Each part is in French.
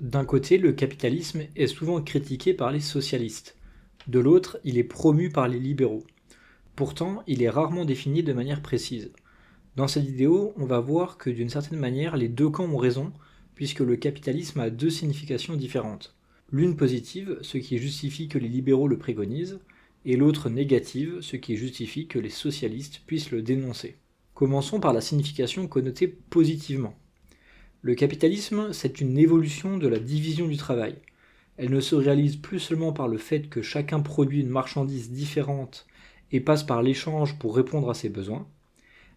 D'un côté, le capitalisme est souvent critiqué par les socialistes. De l'autre, il est promu par les libéraux. Pourtant, il est rarement défini de manière précise. Dans cette vidéo, on va voir que d'une certaine manière, les deux camps ont raison, puisque le capitalisme a deux significations différentes. L'une positive, ce qui justifie que les libéraux le préconisent, et l'autre négative, ce qui justifie que les socialistes puissent le dénoncer. Commençons par la signification connotée positivement. Le capitalisme, c'est une évolution de la division du travail. Elle ne se réalise plus seulement par le fait que chacun produit une marchandise différente et passe par l'échange pour répondre à ses besoins.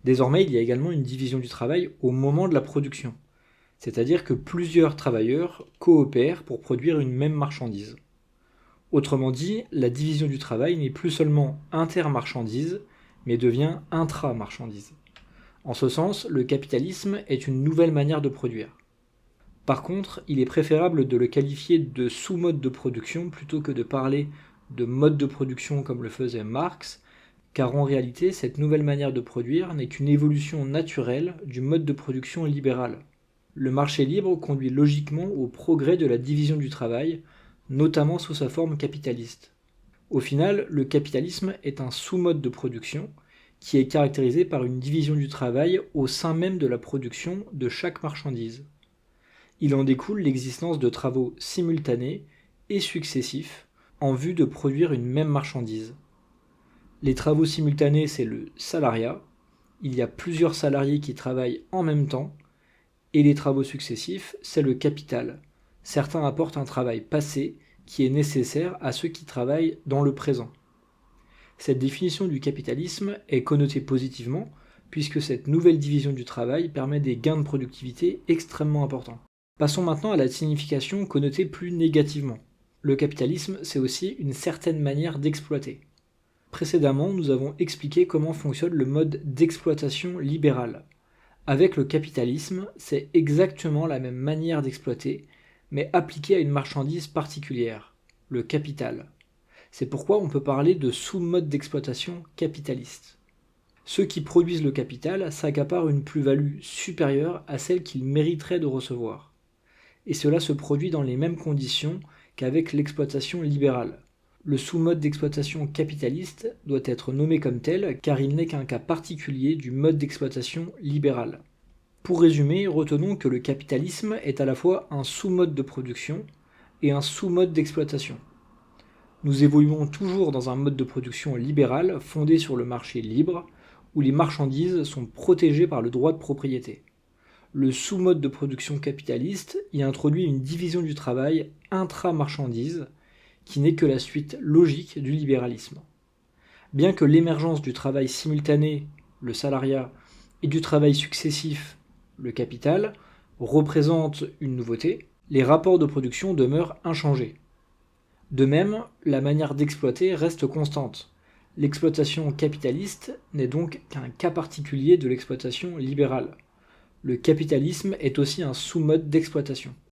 Désormais, il y a également une division du travail au moment de la production, c'est-à-dire que plusieurs travailleurs coopèrent pour produire une même marchandise. Autrement dit, la division du travail n'est plus seulement inter-marchandise, mais devient intra-marchandise. En ce sens, le capitalisme est une nouvelle manière de produire. Par contre, il est préférable de le qualifier de sous-mode de production plutôt que de parler de mode de production comme le faisait Marx, car en réalité, cette nouvelle manière de produire n'est qu'une évolution naturelle du mode de production libéral. Le marché libre conduit logiquement au progrès de la division du travail, notamment sous sa forme capitaliste. Au final, le capitalisme est un sous-mode de production qui est caractérisé par une division du travail au sein même de la production de chaque marchandise. Il en découle l'existence de travaux simultanés et successifs en vue de produire une même marchandise. Les travaux simultanés, c'est le salariat. Il y a plusieurs salariés qui travaillent en même temps. Et les travaux successifs, c'est le capital. Certains apportent un travail passé qui est nécessaire à ceux qui travaillent dans le présent. Cette définition du capitalisme est connotée positivement, puisque cette nouvelle division du travail permet des gains de productivité extrêmement importants. Passons maintenant à la signification connotée plus négativement. Le capitalisme, c'est aussi une certaine manière d'exploiter. Précédemment, nous avons expliqué comment fonctionne le mode d'exploitation libéral. Avec le capitalisme, c'est exactement la même manière d'exploiter, mais appliquée à une marchandise particulière, le capital. C'est pourquoi on peut parler de sous-mode d'exploitation capitaliste. Ceux qui produisent le capital s'accaparent une plus-value supérieure à celle qu'ils mériteraient de recevoir. Et cela se produit dans les mêmes conditions qu'avec l'exploitation libérale. Le sous-mode d'exploitation capitaliste doit être nommé comme tel car il n'est qu'un cas particulier du mode d'exploitation libéral. Pour résumer, retenons que le capitalisme est à la fois un sous-mode de production et un sous-mode d'exploitation. Nous évoluons toujours dans un mode de production libéral fondé sur le marché libre, où les marchandises sont protégées par le droit de propriété. Le sous-mode de production capitaliste y introduit une division du travail intra-marchandise, qui n'est que la suite logique du libéralisme. Bien que l'émergence du travail simultané, le salariat, et du travail successif, le capital, représente une nouveauté, les rapports de production demeurent inchangés. De même, la manière d'exploiter reste constante. L'exploitation capitaliste n'est donc qu'un cas particulier de l'exploitation libérale. Le capitalisme est aussi un sous-mode d'exploitation.